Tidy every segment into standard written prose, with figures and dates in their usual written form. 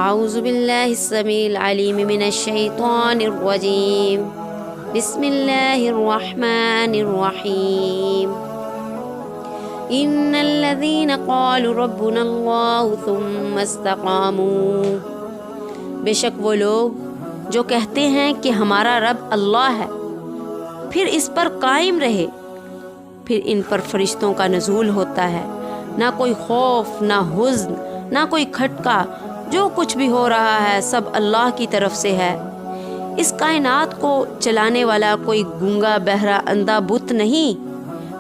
اعوذ باللہ السمیع العلیم من الشیطان الرجیم بسم اللہ الرحمن الرحیم ان الذین قالوا ربنا اللہ ثم استقاموا، بے شک وہ لوگ جو کہتے ہیں کہ ہمارا رب اللہ ہے، پھر اس پر قائم رہے، پھر ان پر فرشتوں کا نزول ہوتا ہے، نہ کوئی خوف، نہ حزن، نہ کوئی کھٹکا، جو کچھ بھی ہو رہا ہے سب اللہ کی طرف سے ہے۔ اس کائنات کو چلانے والا کوئی گونگا بہرا اندھا بت نہیں،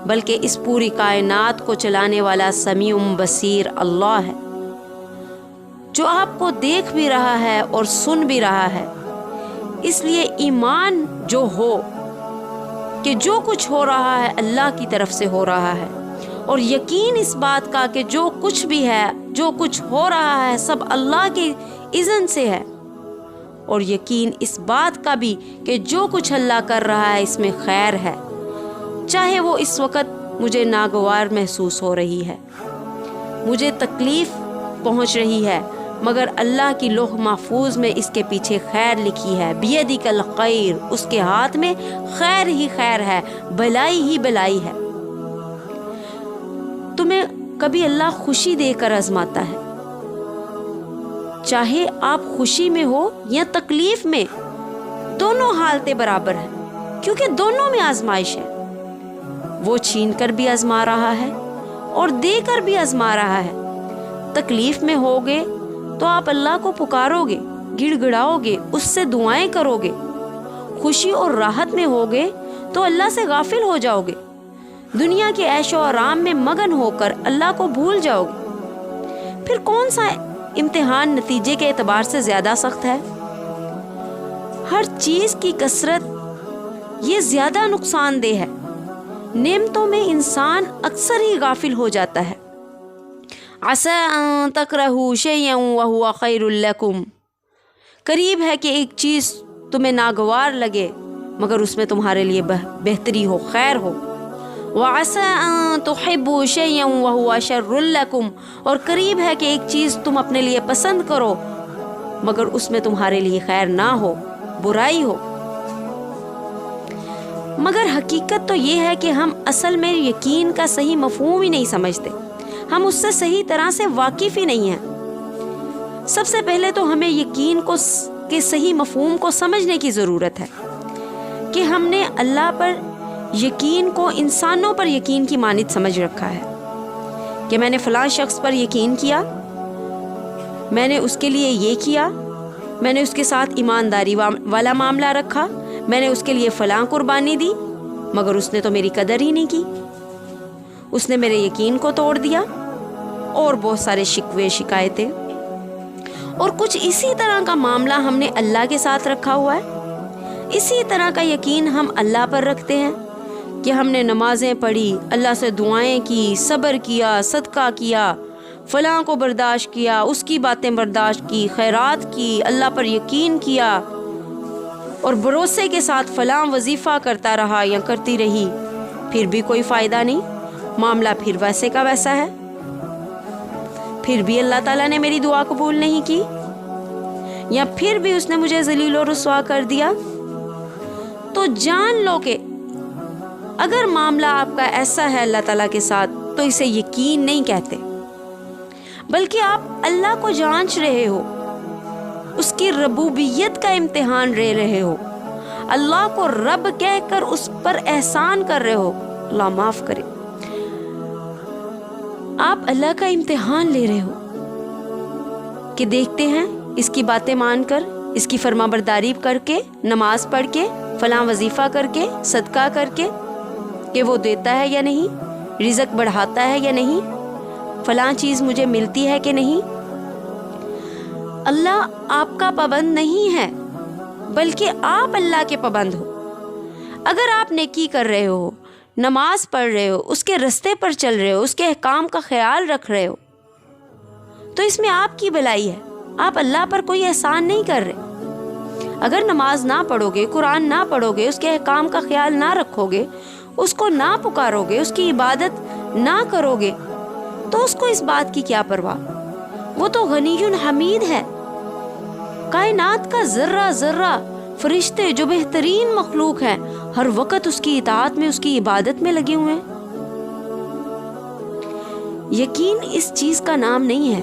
بلکہ اس پوری کائنات کو چلانے والا سمیع بصیر اللہ ہے، جو آپ کو دیکھ بھی رہا ہے اور سن بھی رہا ہے۔ اس لیے ایمان جو ہو کہ جو کچھ ہو رہا ہے اللہ کی طرف سے ہو رہا ہے، اور یقین اس بات کا کہ جو کچھ بھی ہے، جو کچھ ہو رہا ہے سب اللہ کی اذن سے ہے، اور یقین اس بات کا بھی کہ جو کچھ اللہ کر رہا ہے اس میں خیر ہے، چاہے وہ اس وقت مجھے ناگوار محسوس ہو رہی ہے، مجھے تکلیف پہنچ رہی ہے، مگر اللہ کی لوح محفوظ میں اس کے پیچھے خیر لکھی ہے۔ بیدک الخیر، اس کے ہاتھ میں خیر ہی خیر ہے، بھلائی ہی بھلائی ہے۔ تمہیں کبھی اللہ خوشی دے کر آزماتا ہے، چاہے آپ خوشی میں ہو یا تکلیف میں، دونوں حالتیں برابر ہیں، کیونکہ دونوں میں آزمائش ہے۔ وہ چھین کر بھی آزما رہا ہے اور دے کر بھی آزما رہا ہے۔ تکلیف میں ہوگے تو آپ اللہ کو پکارو گے، گڑ گڑاؤ گے، اس سے دعائیں کرو گے۔ خوشی اور راحت میں ہوگے تو اللہ سے غافل ہو جاؤ گے، دنیا کے عیش و آرام میں مگن ہو کر اللہ کو بھول جاؤ گے۔ پھر کون سا امتحان نتیجے کے اعتبار سے زیادہ سخت ہے؟ ہر چیز کی کثرت یہ زیادہ نقصان دہ ہے۔ نعمتوں میں انسان اکثر ہی غافل ہو جاتا ہے۔ عسى ان تكرهوا شيئا وهو خير لكم، قریب ہے کہ ایک چیز تمہیں ناگوار لگے مگر اس میں تمہارے لیے بہتری ہو، خیر ہو۔ وعسى ان تحبوا شيئا وهو شر لكم، اور قریب ہے کہ ایک چیز تم اپنے لیے پسند کرو مگر اس میں تمہارے لیے خیر نہ ہو، برائی ہو۔ مگر حقیقت تو یہ ہے کہ ہم اصل میں یقین کا صحیح مفہوم ہی نہیں سمجھتے، ہم اس سے صحیح طرح سے واقف ہی نہیں ہیں۔ سب سے پہلے تو ہمیں یقین کے صحیح مفہوم کو سمجھنے کی ضرورت ہے کہ ہم نے اللہ پر یقین کو انسانوں پر یقین کی مانند سمجھ رکھا ہے، کہ میں نے فلاں شخص پر یقین کیا، میں نے اس کے لیے یہ کیا، میں نے اس کے ساتھ ایمانداری والا معاملہ رکھا، میں نے اس کے لیے فلاں قربانی دی، مگر اس نے تو میری قدر ہی نہیں کی، اس نے میرے یقین کو توڑ دیا، اور بہت سارے شکوے شکایتیں۔ اور کچھ اسی طرح کا معاملہ ہم نے اللہ کے ساتھ رکھا ہوا ہے۔ اسی طرح کا یقین ہم اللہ پر رکھتے ہیں کہ ہم نے نمازیں پڑھی، اللہ سے دعائیں کی، صبر کیا، صدقہ کیا، فلاں کو برداشت کیا، اس کی باتیں برداشت کی، خیرات کی، اللہ پر یقین کیا، اور بھروسے کے ساتھ فلاں وظیفہ کرتا رہا یا کرتی رہی، پھر بھی کوئی فائدہ نہیں، معاملہ پھر ویسے کا ویسا ہے، پھر بھی اللہ تعالیٰ نے میری دعا قبول نہیں کی، یا پھر بھی اس نے مجھے ذلیل و رسوا کر دیا۔ تو جان لو کہ اگر معاملہ آپ کا ایسا ہے اللہ تعالیٰ کے ساتھ تو اسے یقین نہیں کہتے، بلکہ آپ اللہ کو جانچ رہے ہو، اس کی ربوبیت کا امتحان لے رہے ہو، اللہ کو رب کہہ کر اس پر احسان کر رہے ہو، اللہ معاف کرے، آپ اللہ کا امتحان لے رہے ہو کہ دیکھتے ہیں اس کی باتیں مان کر، اس کی فرما برداری کر کے، نماز پڑھ کے، فلاں وظیفہ کر کے، صدقہ کر کے، کہ وہ دیتا ہے یا نہیں، رزق بڑھاتا ہے یا نہیں، فلاں چیز مجھے ملتی ہے کہ نہیں۔ اللہ آپ کا پابند نہیں ہے، بلکہ آپ اللہ کے پابند ہو۔ اگر آپ نیکی کر رہے ہو، نماز پڑھ رہے ہو، اس کے رستے پر چل رہے ہو، اس کے احکام کا خیال رکھ رہے ہو، تو اس میں آپ کی بھلائی ہے، آپ اللہ پر کوئی احسان نہیں کر رہے۔ اگر نماز نہ پڑھو گے، قرآن نہ پڑھو گے، اس کے احکام کا خیال نہ رکھو گے، اس کو نہ پکارو گے، اس کی عبادت نہ کرو گے، تو اس کو اس بات کی کیا پرواہ؟ وہ تو غنی حمید ہے، کائنات کا ذرہ ذرہ، فرشتے جو بہترین مخلوق ہیں، ہر وقت اس کی اطاعت میں، اس کی عبادت میں لگے ہوئے ہیں۔ یقین اس چیز کا نام نہیں ہے،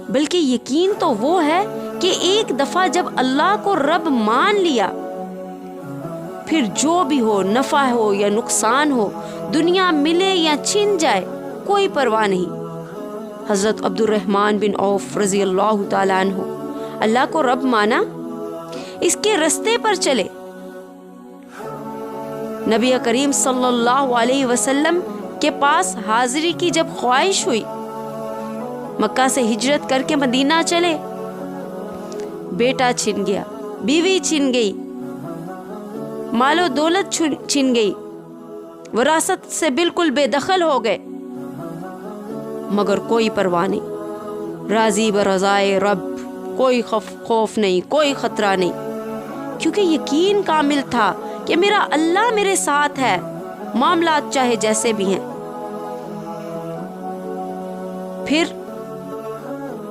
بلکہ یقین تو وہ ہے کہ ایک دفعہ جب اللہ کو رب مان لیا، پھر جو بھی ہو، نفع ہو یا نقصان ہو، دنیا ملے یا چھن جائے، کوئی پرواہ نہیں۔ حضرت عبد الرحمن بن عوف رضی اللہ تعالیٰ عنہ اللہ کو رب مانا، اس کے رستے پر چلے۔ نبی کریم صلی اللہ علیہ وسلم کے پاس حاضری کی جب خواہش ہوئی، مکہ سے ہجرت کر کے مدینہ چلے، بیٹا چھن گیا، بیوی چھن گئی، مال و دولت چھن گئی، وراثت سے بالکل بے دخل ہو گئے، مگر کوئی پرواہ نہیں، راضی برضائے رب، کوئی خوف نہیں، کوئی خطرہ نہیں، کیونکہ یقین کامل تھا کہ میرا اللہ میرے ساتھ ہے، معاملات چاہے جیسے بھی ہیں۔ پھر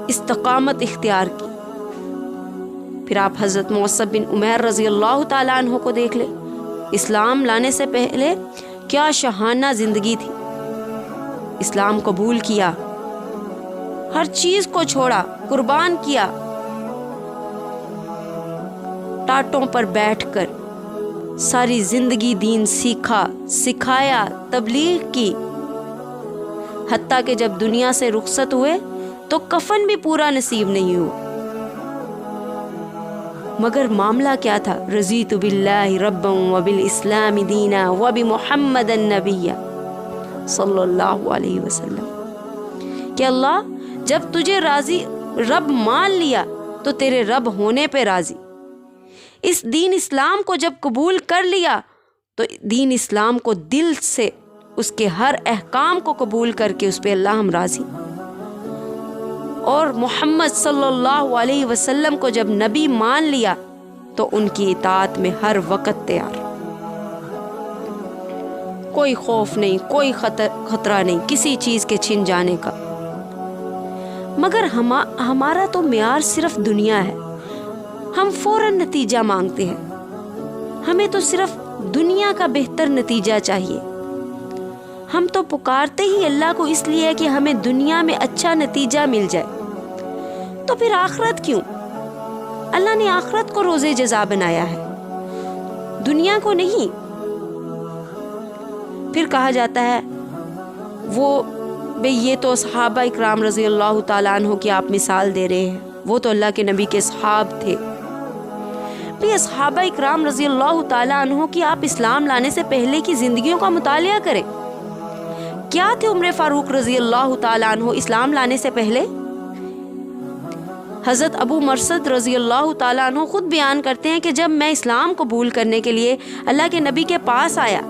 استقامت اختیار کی۔ پھر آپ حضرت مصعب بن عمیر رضی اللہ تعالیٰ عنہ کو دیکھ لیں، اسلام لانے سے پہلے کیا شاہانہ زندگی تھی، اسلام قبول کیا، ہر چیز کو چھوڑا، قربان کیا، ٹاٹوں پر بیٹھ کر ساری زندگی دین سیکھا، سکھایا، تبلیغ کی، حتیٰ کہ جب دنیا سے رخصت ہوئے تو کفن بھی پورا نصیب نہیں ہوا، مگر معاملہ کیا تھا؟ رضیت باللہ ربا وبالاسلام دینا وبمحمد النبی صلی اللہ علیہ وسلم، کہ اللہ جب تجھے راضی رب مان لیا تو تیرے رب ہونے پہ راضی، اس دین اسلام کو جب قبول کر لیا تو دین اسلام کو دل سے، اس کے ہر احکام کو قبول کر کے اس پہ اللہ ہم راضی، اور محمد صلی اللہ علیہ وسلم کو جب نبی مان لیا تو ان کی اطاعت میں ہر وقت تیار، کوئی خوف نہیں، کوئی خطرہ نہیں کسی چیز کے چھن جانے کا۔ مگر ہمارا تو معیار صرف دنیا ہے، ہم فوراً نتیجہ مانگتے ہیں، ہمیں تو صرف دنیا کا بہتر نتیجہ چاہیے، ہم تو پکارتے ہی اللہ کو اس لیے کہ ہمیں دنیا میں اچھا نتیجہ مل جائے، تو پھر آخرت کیوں؟ اللہ نے آخرت کو روزے جزا بنایا ہے، دنیا کو نہیں۔ پھر کہا جاتا ہے وہ بھئی یہ تو صحابہ اکرام رضی اللہ تعالیٰ عنہ کی آپ مثال دے رہے ہیں، وہ تو اللہ کے نبی کے صحاب تھے۔ بھئی صحابہ اکرام رضی اللہ تعالیٰ عنہ کی آپ اسلام لانے سے پہلے کی زندگیوں کا مطالعہ کریں، کیا تھے عمر فاروق رضی اللہ تعالیٰ عنہ اسلام لانے سے پہلے؟ حضرت ابو مرثد رضی اللہ تعالیٰ عنہ خود بیان کرتے ہیں کہ جب میں اسلام قبول کرنے کے لیے اللہ کے نبی کے پاس آیا،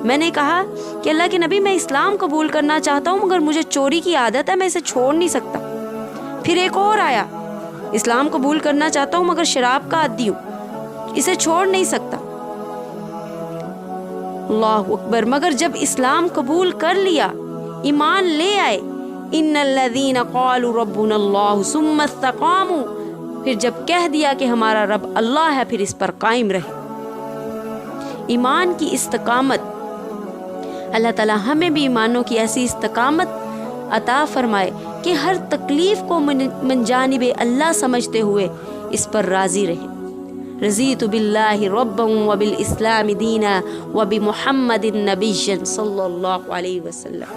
میں نے کہا کہ اللہ کے نبی میں اسلام قبول کرنا چاہتا ہوں مگر مجھے چوری کی عادت ہے، میں اسے چھوڑ نہیں سکتا۔ پھر ایک اور آیا، اسلام قبول کرنا چاہتا ہوں مگر شراب کا عادی ہوں، اسے چھوڑ نہیں سکتا۔ اللہ اکبر، مگر جب اسلام قبول کر لیا، ایمان لے آئے، ان الذین قالوا ربنا اللہ ثم استقاموا، پھر جب کہہ دیا کہ ہمارا رب اللہ ہے، پھر اس پر قائم رہے۔ ایمان کی استقامت، اللہ تعالی ہمیں بھی ایمانوں کی ایسی استقامت عطا فرمائے کہ ہر تکلیف کو من جانب اللہ سمجھتے ہوئے اس پر راضی رہے۔ رضیت باللہ ربا وبالاسلام دینا وبمحمد النبی صلی اللہ علیہ وسلم۔